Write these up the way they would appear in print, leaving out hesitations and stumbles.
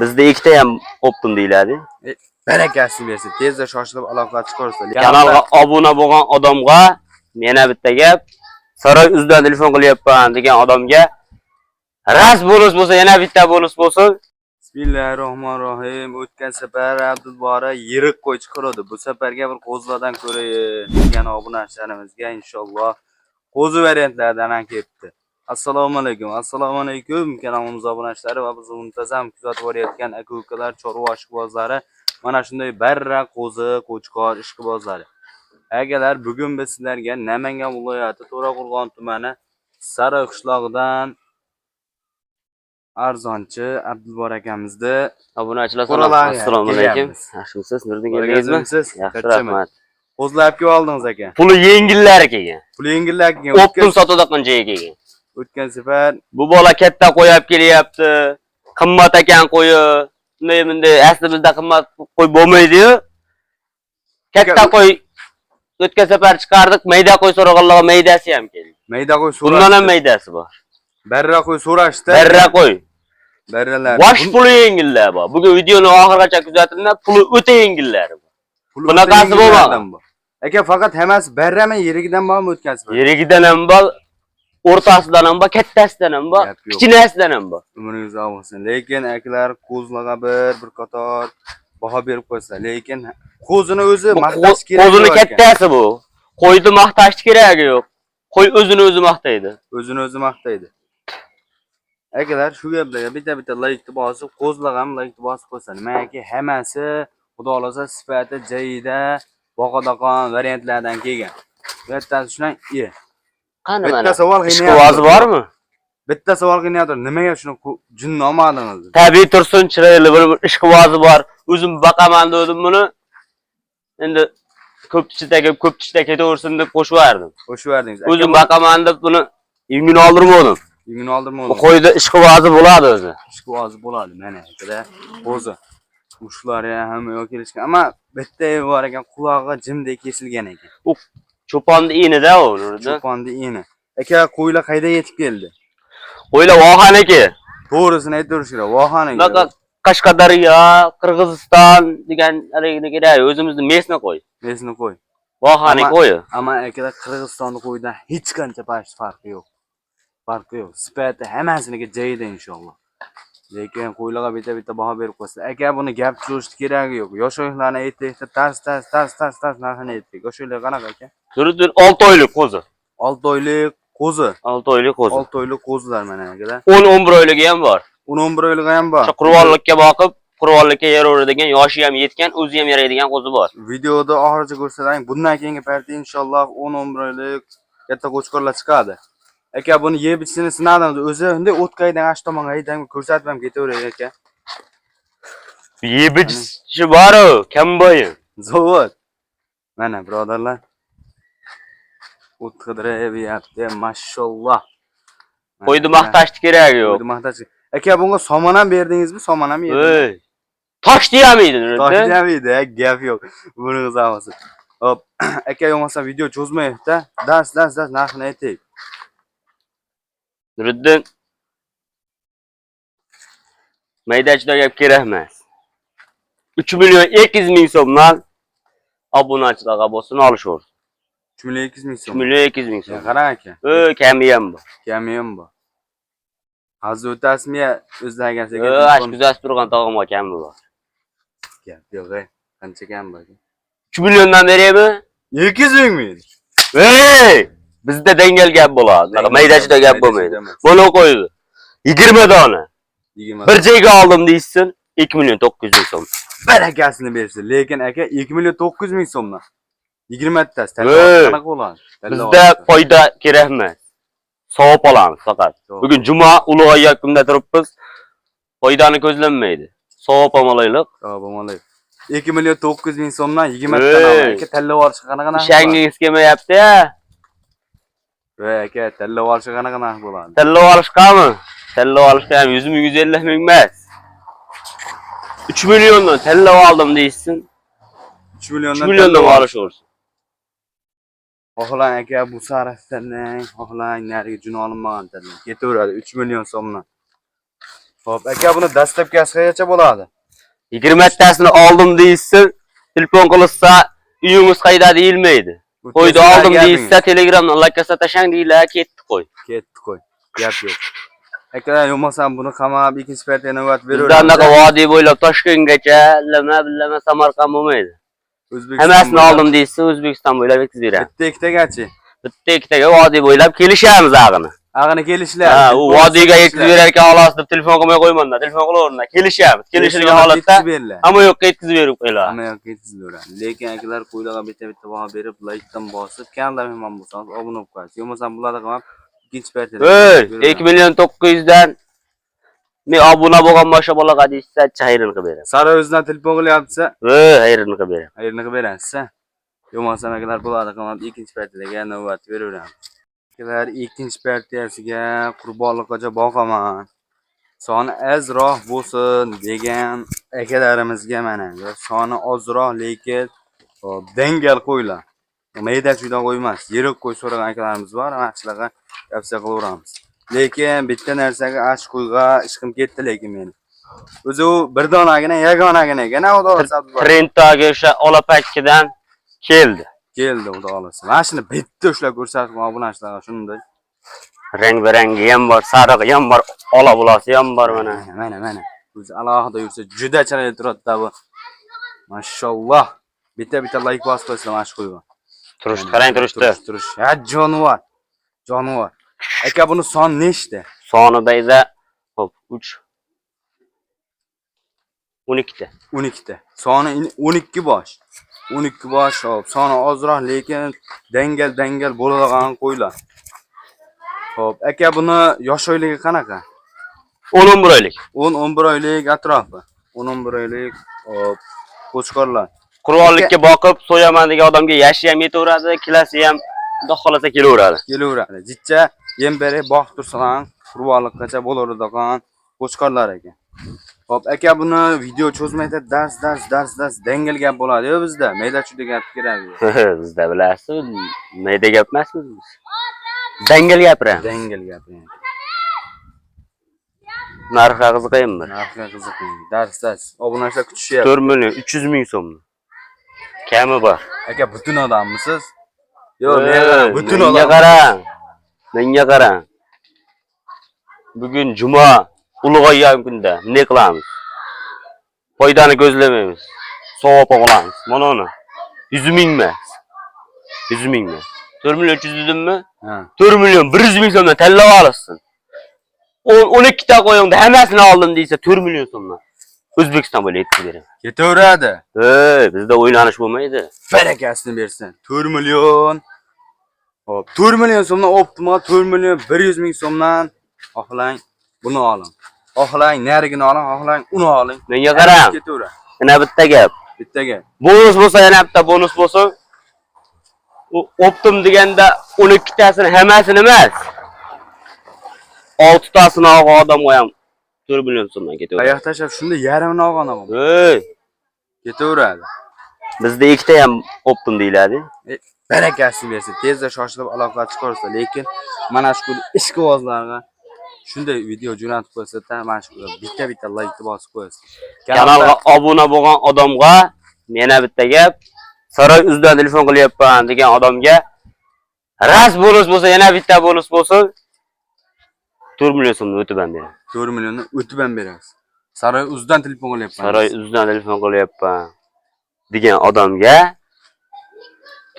Bizde ikkita ham optim deyiladi. Barakasi bersin. Tezda shoshilib aloqa chiqarsa. Kanalga obuna bo'lgan odamga mena bitta gap. Saroy uzdan telefon qilyapman degan odamga ras bonus bo'lsa, yana bitta bonus bo'lsin. Bismillahirrohmanirrohim. O'tgan safar Abdulbora yirik qo'y chiqardi. Bu safarga bir qo'zlardan ko'rayin degan obunachilarimizga inshaalloh qo'zi variantlardan ham kelibdi. Assalomu alaykum. Assalomu alaykum kanalimiz obunachilari va bizni muntazam kuzatib borayotgan aka-ukalar, chorva ishqibozlari, mana shunday barra qo'zi, qo'chqor ishqibozlari. Agalar, bugun biz sizlarga Namangan viloyati To'raqo'rg'on tumani Saroy qishlog'idan arzonchi Abdulbor akamizni Obunachilar assalomu alaykum. Yaxshimisiz? Nurdin keldingizmi? Yaxshi, rahmat. Qo'zlab kelib oldingiz aka. Puli yengillari kelgan. Puli yengillari kelgan. Optim sotida qanchaga kelgan? O'tgan safar bu bola katta qo'yib kelyapti. Qimmat ekan qo'yi. Bunday asli bizda qimmat qo'y bo'lmaydi-yu. Katta qo'y o'tgan safar chiqardik, mayda qo'y so'raganlarga maydasi ham keldi. Mayda qo'y so'rashdi. Bundan ham maydasi bor. Barra qo'y so'rashdi. Barra qo'y. Barralar. Bosh puli yengillar bor. Bugun videoni oxirigacha kuzatinglar, puli o'ta yengillar bor. Bunaqasi bo'lmagan. Aka, faqat hammasi barrami yerigidan bormi o'tgan safar? Yerigidan ham bor, o'rtasidan ham bor, kattasidan ham bor, kichkinasidan ham bor. Umringiz uzoq bo'lsin. Lekin akalar qo'zlarga bir qator baho berib qo'ysa, lekin qo'zini o'zi maqtash kerak. Qo'zini kattasi bu. Qo'yni maqtash keragi yo'q. Qo'y o'zini o'zi maqtaydi. O'zini o'zi maqtaydi. Akalar, shu gaplarga bitta like bosib, qo'zlar ham like bosib qo'ysa, nimaiki hammasi xudo xolasa sifati joyida, boqadaqon variantlardan kelgan. Bittasi shundan Qani bitta savol qiynayapti. Bormi? Bitta savol qiynayapti. Nimaga shuni jinni olmadingiz? Tabiiy tursin, chiroyli bir ishqibozi bor. O'zim baqaman dedim buni. Endi ko'pchilikda ketaversin deb qo'shib verdingiz. O'zim baqaman deb buni yengini oldirmadim. Yengini oldirmadim. Bu qo'yda ishqibozi bo'ladi o'zi. Ishqibozi bo'ladi. Mana akada qo'zi. Mushlari ham yo'q kelishgan, ammo bitta bor ekan, qulog'i jimdek kesilgan ekan. U cho'ponni inida u. Cho'ponni ini. Aka, qo'ylar qayda yetib keldi? Qo'ylar Vohaniki. To'g'risini aytirish kerak, Vohaniki. Qashqadaryo, Qirg'iziston degan alayni kerak. O'zimizning mesni qo'y. Mesni qo'y. Vohani qo'yi. Ammo akada Qirg'izistonning qo'yidan hech qancha farqi yo'q. Farqi yo'q. Sifati hammasiniga joyida inshaalloh. Lekin qo'ylarga bitta baho berib qo'ysa, aka buni gap tushirish keragi yo'q. Yoshlarni aytdik, tars narxini aytdik. Yoshlar qanaqa aka? 6 oylik qo'zi. 6 oylik qo'zi. 6 oylik qo'zi. 6 oylik qo'zilar mana akalar. 10-11 oyligi ham bor. 10-11 oyligi ham bor. Qurbonlikka boqib, qurbonlikka yaraveradigan, yoshi ham yetgan, o'zi ham yaraydigan qo'zi bor. Videoda oxirigacha ko'rsating. Bundan keyingi paytda inshaalloh 10-11 oylik katta qo'chqorlar chiqadi. Aka, buni yeb ichishini sinadingiz. O'zi bunday o'tkaydan ash tomonga haydang ko'rsatib ham ketaveradi aka. Yeb ichishi bor-ku, kamboyi. Zavod. Mana birodarlar. O't qidiryapti, mashalloh. Qo'yni maqtash keragi yo'q. Qo'yni maqtash. Aka, bunga somon ham berdingizmi? Somon ham yedingiz. Tosh deyamidi. Tosh deyamidi, gap yo'q. Buni qilamiz. Hop, aka, yo'qsa video cho'zmayapti. Dars narxini aytaylik. Nuriddin maydachida gap kerak emas. 3 million 200 ming so'mdan obunachilarga bo'lsin olishaversin. 3 million 200 ming so'm. 3 million 200 ming so'm. Qarang aka. Kami ham bor. Kami ham bor. Hozir o'tasizmi o'zlagan sekin? Ash kuzatib turgan tog'imga kami bor. Gap yo'q, qancha kam bor? 3 milliondan beraymi? 200 ming. Bizda dengal gap bo'ladi. Maydachida gap bo'lmaydi. Buni qo'ydi. 20 dona. Bir joyga oldim deysin, 2 million 900 ming so'm. Barakasini bersin. Lekin aka 2 million 900 ming so'mdan 20 tasi qanaqa bo'ladi? Bizda foyda kerak emas. Savob olamiz faqat. Bugun juma ulug'ay yakunda turibmiz. Foydani ko'zlanmaydi. Savob olaylik. Savob olaylik. 2 million 900 ming so'mdan 20 tani aka tanlab olish qanaqa narx? Ishangingiz kelmayapti-ya. Aka, tanlab olish qanaqa narx bo'ladi? Tanlab olishqami? Tanlab olishga ham 100 ming 150 ming emas. 3 milliondan tanlab oldim deysin. 3 milliondan olishaversin. Xohlang aka, bu sarafdan, xohlang nariga jun olinmagan tanlang. Ketaveradi 3 million so'mdan. Hop, aka buni dastlabkasi qancha bo'ladi? 20 tasini oldim deysiz, telefon qilsa, uyingiz qayda deyilmaydi. Qo'ydi oldim deysiz, Telegramdan lakasa tashang deylar, ketdi qo'y. Ketdi qo'y. Gap yo'q. Aka, yo'qmasam buni qamab ikkinchi partiya navbat beraveramiz. Bizdan anaqa vodiy bo'ylab Toshkentgacha, bilama Samarqand bo'lmaydi. Hammasini oldim deysiz, O'zbekiston bo'ylab yetkazib beramiz. Bitta ikkitagachi. Bitta ikkitaga vodiy bo'ylab kelishamiz ag'ini. Ag'ini kelishlar. Ha, u vodiyga yetkazib berar ekan, xolos deb telefon qilmay qo'ymanda, telefon qilaverma. Kelishamiz. Kelishilgan holatda hamma yo'qqa yetkazib berib qo'yiladi. Hamma yo'qqa yetkazib beradi. Lekin akalar qo'ylarga bitta baho berib, like-dan bosib, kanalga mehmon bo'lsangiz, obuna bo'lib qo'yasiz. Yo'qmasam bularni qilib ikkinchi partiyada. 2.900.000 dan men obuna bo'lgan boshqa bolaga deysiz, xayrini qilib beraman. Saroyozdan telefon qilyapsa, xayrini qilib beraman. xayrini qilib berasiz. Yo'qmasam akalar bularni qilib ikkinchi partiyadaga navbat beraveramiz. Akalar ikkinchi partiyasiga qurbonliqgacha boqaman. Soni azroq bo'lsin degan akalarimizga mana soni ozroq lekin dangal qo'ylar. Mayda-chuyda qo'y emas, yirik qo'y so'ragan akalarimiz bor, maxchilarga tavsiya qilaveramiz. Lekin bitta narsaga ash qo'yga ishqim ketdi lekin meni. O'zi u bir donagina, yagonagina ekan, xudo xolasa. Trendagi o'sha olapakkidan keldi. Keldi, xudo xolasa. Mana shuni bitta ushlab ko'rsatib, obunachilarga shunday. Rang-berangi ham bor, sariq ham bor, ola bulasi ham bor mana. Mana. O'zi alohida yursa juda chiroyli turadi bu. Mashalloh. Bitta like bosib qo'ysa mana shu qo'ygan. Turishdi, qarang turishdi. Turish. Ha, jonivor. Jonivor. Aka buni son nechta? Sonida esa hop 3 12 ta. 12 ta. Soni 12 bosh. 12 bosh hop. Soni ozroq lekin dangal bo'ladigan qo'ylar. Hop, aka buni yosh oyligi qanaqa? 10-11 oylik. 10-11 oylik atrofi. 10-11 oylik hop. Qo'chqorlar. Qurbonlikka boqib so'yaman degan odamga yashi ham yetaveradi, kilasi ham xudo xolasa kelaveradi. Kelaveradi. Jicha yem berib boqib tursan, qurbonlikgacha bo'laradigan qo'chqorlar ekan. Hop, aka buni video cho'zmaydi, dars dangal gap bo'ladi-ku bizda. Mayda-chuyda gap kerak. Bizda bilasiz, mayda gap emasmiz biz. Dangal gapiramiz. Dangal gapiramiz. Narxi qiziqaymi? Narxi qiziqmaydi. Dars. Obunachilar kutishyapti. 4 million 300 ming so'm. Kami bor. Aka butun odammisiz? Yo'q, butun odam. Menga qarang. Bugun juma, ulg'aygan kunda nima qilamiz? Foydani ko'zlamaymiz. Savob olamiz. Mana uni. 100 mingmi? 100 mingmi? 4 million 300 dedimmi? Ha. 4 million 100 ming so'mdan tanlab olasizsin. 12 ta qo'yingda hammasini oldim deysa 4 million so'mdan. O'zbekiston bo'ylab yetkazib beraman. Ketaveradi. Bizda o'ylanish bo'lmaydi. Barakasini bersin. 4 million. Hop, 4 million so'mdan optimal 4 million 100 ming so'mdan xohlang buni oling. Xohlang narigini oling, xohlang uni oling. Menga qarang. Ketaveradi. Yana bitta gap. Bitta gap. Bonus bo'lsa yana bitta bonus bo'lsin. U optim deganda 12 tasini hammasini emas. 6 tasini olgan odamga ham 4 million so'mdan ketaveradi. Oyoq tashlab shunda yarimini olgan odam. Ketaveradi. Bizda ikkita ham optim deyiladi. Barakasini bersin. Tezda shoshilib aloqa chiqarsa, lekin mana shu ishqibozlarga shunday video jo'natib qo'ysa-da, mana shu bitta like bosib qo'yasiz. Kanalga obuna bo'lgan odamga mena bitta gap, Saroy uzdan telefon qilyapman degan odamga ras bonus bo'lsa, yana bitta bonus bo'lsin. 4 million so'mni o'tib ham beraman. 4 millionni o'tib ham berasiz. Saroy uzdan telefon qilyapman. Saroy uzdan telefon qilyapman degan odamga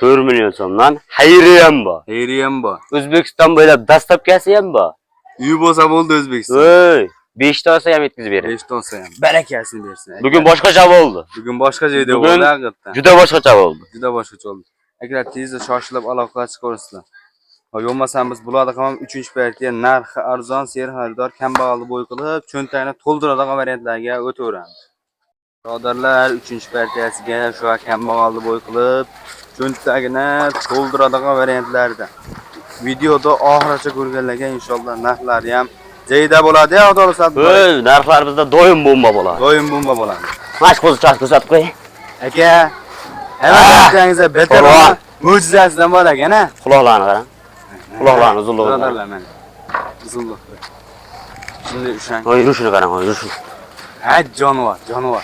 4 million so'mdan xayri ham bor. Xayri ham bor. O'zbekiston bo'ylab dastlabkasi ham bor. Uy bo'lsa bo'ldi O'zbekiston. 5 ta olsa ham yetkazib beraman. 5 ta olsa ham. Barakasini bersin. Bugun boshqacha bo'ldi. Bugun boshqa joyda bo'ldi haqiqatan. Juda boshqacha bo'ldi. Juda boshqacha bo'ldi. Agar tezda shoshilib aloqa chiqarsizlar. Yo'qmasam biz bularni ham 3-partiya narxi arzon, ser xaridor kambag'alni bo'y qilib, cho'ntagini to'ldiradigan variantlarga o'taveramiz. Birodarlar, 3-partiyasiga shu kambag'alni bo'y qilib, cho'ntagini to'ldiradigan variantlarda. Videoda oxirigacha ko'rganlarga inshaalloh narxlari ham joyida bo'ladi, xudo xolasa. Narxlar bizda doim bomba bo'ladi. Doim bomba bo'ladi. Mash ko'rsatib qo'y. Aka, hammangizga betar mo'jizasidan bor ekan-a? Quloqlarni qarang. Quloqlarni uzunlig'i. Birodarlar mana. Uzunlik. Şimdi üşen. Oy yurishini qarang, oy yurishini. Ha canavar, canavar.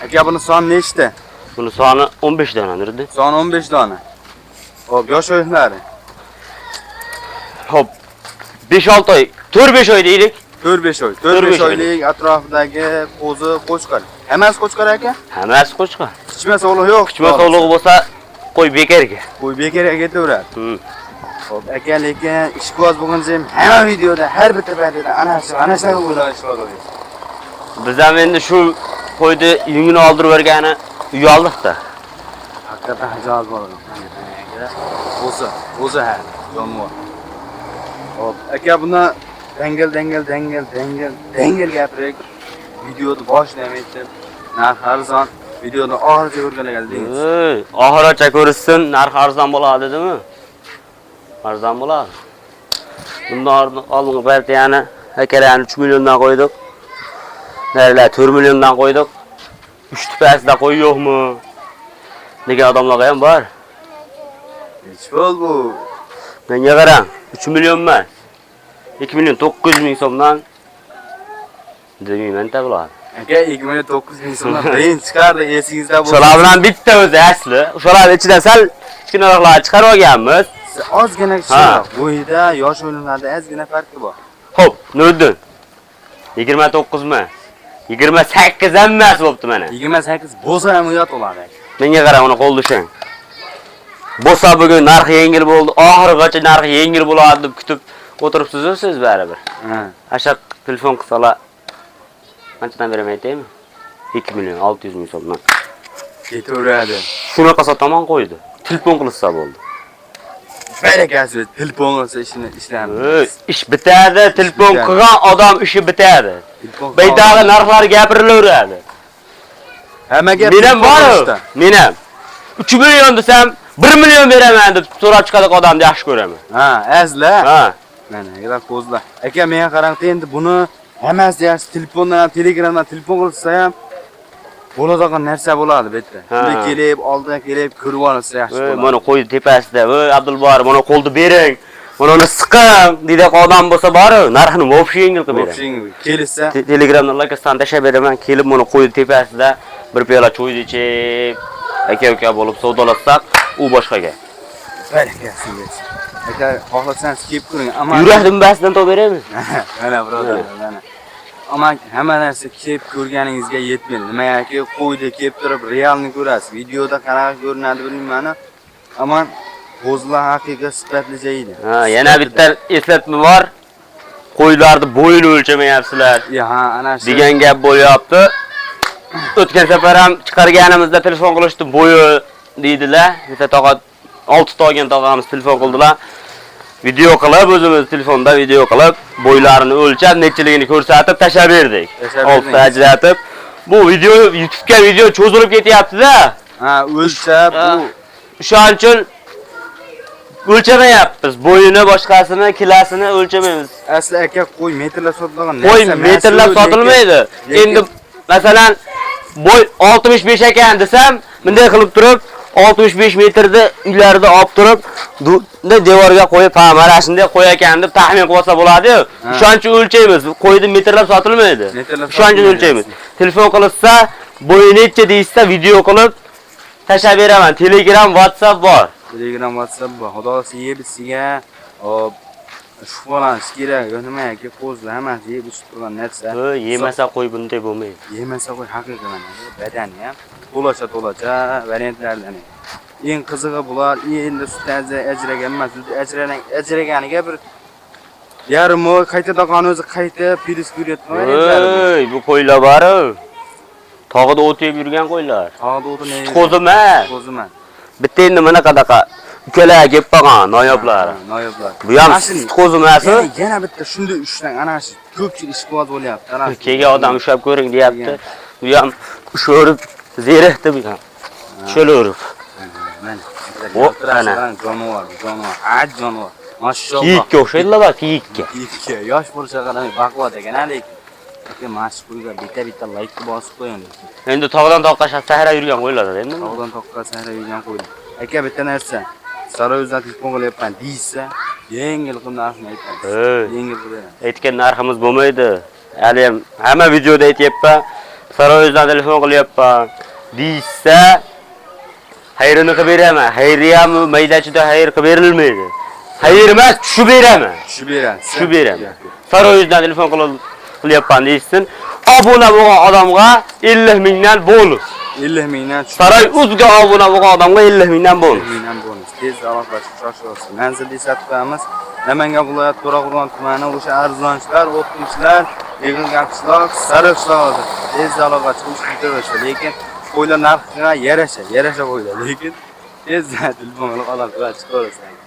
Aka buni soni nechta? Buni soni 15 dona nurdi. Soni 15 dona. Hop, yosh o'yinlari. Hop. 5-6 oy, 4-5 oy deylik. 4-5 oy. 4-5 oylik atrofidagi qo'zi qo'chqar. Hammasi qo'chqar aka? Hammasi qo'chqar. Kichma sog'liq yo'q. Kichma sog'lig'i bo'lsa, qo'y bekarga. Qo'y bekarga ketaveradi. Hop, aka lekin ishqiboz bo'lgancha hamma videoda har bitta paytida ana shunaqa o'ylash qiladi. Biz ham endi shu qo'yni yungini oldirib bergani uyaldiq-da. Haqiqatan ajoyib bo'ldi. O'zi ha, jonivor. Hop, aka buni dangel gapirik. Videoni boshlamaydi. Narx arzon, videoni oxirigacha ko'rganlar deymiz. Oxirigacha ko'rsin, narx arzon bo'ladi dedimi? Arzon bo'ladi. Bundan oldingi partiyani akalarni 3 milliondan qo'ydik. Narilar 4 milliondan qo'ydik. 3 tupasida qo'y yo'qmi? Degan odamlar ham bor. Hech bo'l bu. Menga qarang, 3 million emas. 2 million 900 ming so'mdan demayman bo'ladi. Aka 2 million 900 ming so'mdan birinchi chiqardi, esingizda bo'lsa. Shular bilan bitta o'zi asli. Shular ichidan sal kichkinaroqlar chiqarib olganmiz. Ozgina kichikroq. Bo'yida yosh o'yinlarda ozgina farqi bor. Xo'p, Nuriddin. 29 emas. 28 ham emas bo'pti mana. 28 bo'lsa ham uyat bo'ladi. Menga qarang, uni qo'l dushang. Bo'lsa bugun narxi yengil bo'ldi, oxirigacha narxi yengil bo'ladi deb kutib o'tiribsiz-ku siz baribir. Ha. Ashaq telefon qilsalar qanchadan beraman aytaymi? 2 million 600 ming so'mdan. Ketaveradi. Shunaqa sotaman qo'ydi. Telefon qilsa bo'ldi. Barakasi, telefon qilsa ishini ishlaymiz. Ish bitadi, telefon qilgan odam ishi bitadi. Baydaga narxlar gapirilaveradi. Hammaga Men bor. Men ham 3 million desam 1 million beraman deb so'rab chiqadigan odamni yaxshi ko'raman. Ha, azla. Ha. Mana, ila qo'zlar. Aka, menga qarang, endi buni hammasi yaxshi telefondan, telegramdan telefon qilsa ham bo'ladigan narsa bo'ladi bu yerda. Shunday kelib, oldiga kelib ko'rib olsa yaxshi bo'ladi. Mana qo'ydi tepasida, "Voy Abdulbor, mana qo'lni bering. Mana uni siqing" deydigan odam bo'lsa bor-ku, narxini vo'pshi yengil qilib beraman. Vo'pshi yengil. Kelsa, Telegramdan lokasidan tashab beraman, kelib mana qo'ydi tepasida bir piyola cho'yni ichib, aka-uka bo'lib savdolatsak, u boshqa gap. barakasi bo'lsin. Aka, xohlasangiz kelib ko'ring. Ammo Yurak dumbasidan to'p beramiz. mana birodar, mana. Ammo hamma narsa kelib ko'rganingizga yetmaydi. Nimaga qo'ydi kelib turib realni ko'rasiz. Videoda qanaqa ko'rinadi bilmayman. Ammo qo'zlar haqiqiy sifatli joyida. Ha, yana bitta eslatma bor. Qo'ylarni bo'yini o'lchamayapsizlar. Ha, ana shu degan gap bo'lyapti. O'tgan safar ham chiqarganimizda telefon qilishdi, bo'yi deydilar. Bitta tog'a 6 ta olgan tog'amiz telefon qildilar. Video qilib, o'zimiz telefonda video qilib, bo'ylarini o'lchab, nechiligini ko'rsatib tashlab berdik. 6 ta ajratib. Bu video YouTube'ga video cho'zilib ketyapti-da. Ha, o'lchab, bu O'shaning uchun o'lchamayapmiz. Bo'yini, boshqasini, kilasini o'lchamaymiz. asli aka qo'y metrlab sotilgan narsa. Qo'y metrlab sotilmaydi. Endi masalan, bo'y 65 ekan desam, bunday qilib turib 65 metrda uylarda olib turib, devorga qo'yib, ha, mana shunday qo'y ekan deb taxmin qilib olsa bo'ladi-ku. O'shaning uchun o'lchaymiz. Qo'yni metrlab sotilmaydi. O'shaning uchun o'lchaymiz. Telefon qilsa, bo'yi necha deysa, video qilib tashlab beraman. Telegram, WhatsApp bor. Telegram, WhatsApp bor. Xudosi yebisiga, hop, shug'ullanish kerak. Nimaga qo'zlar hammasi yeb ichib turgan narsa. Yemasa qo'y bunday bo'lmaydi. Yemasa qo'y haqiqatan badani ham to'lacha variantlardan. Eng qizig'i bular endi sutdan ajragan emas, ajraganiga bir yarim oy qayta taqani o'zi qayta piris ko'ryapti. Bu qo'ylar bor-ku. Tog'ida o't yeb yurgan qo'ylar. Tog'ida o'tini Qo'ziman. qo'ziman. Bitta endi mana qadaqa ukalar kelib qolgan noyoblar. Noyoblar. Bu ham qo'zimasi. Yana bitta shunday ushlang, ana shu ko'pchilik ishqiboz bo'lyapti. Kelgan odam ushlab ko'ring deyapti. Bu ham ushorib zerikdi bu ham. Cho'lurib. Mana jonivor. Jonivor. Mashalloh. Kiyikka o'xshaydilar, kiyikka. Kiyikka yosh bo'lsa qaramay baquvvat ekan, lekin aka mashhurga bitta like bosib qo'ying. Endi tog'dan toqqa sahra yurgan qo'ylar endi. Tog'dan toqqa sahra yurgan qo'ylar. Aka bitta narsa, Saroyozdan telefon qilyapman deysa, yengil qilib narxini aytamiz. Yengil qilib. Aytgan narximiz bo'lmaydi. Hali hamma videoda aytyapman. Saroydan telefon qilyapman. Deysa, xayrini qilib beraman. Xayri ham maydachida xayr qilib berilmaydi. Xayr emas, tushib beraman. Tushib berasiz. Tushib beraman. Saroydan telefon qilyapman deysin. Obuna bo'lgan odamga 50 mingdan bonus. 50 mingdan tushib. Saroy uzga obuna bo'lgan odamga 50 mingdan bonus. 50 mingdan bonus. Tez aloqalashib shoshilaversin. Manzilli satqamiz Namangan viloyati To'raqo'rg'on tumani o'sha arzonchilar, o'tkinchilar, yig'ilganchilar, sariqchilar tez aloqalashib o'tkazaversa, lekin qo'ylar narxiga yarasha qo'ylar, lekin tez telefon aloqalashib chiqaversin.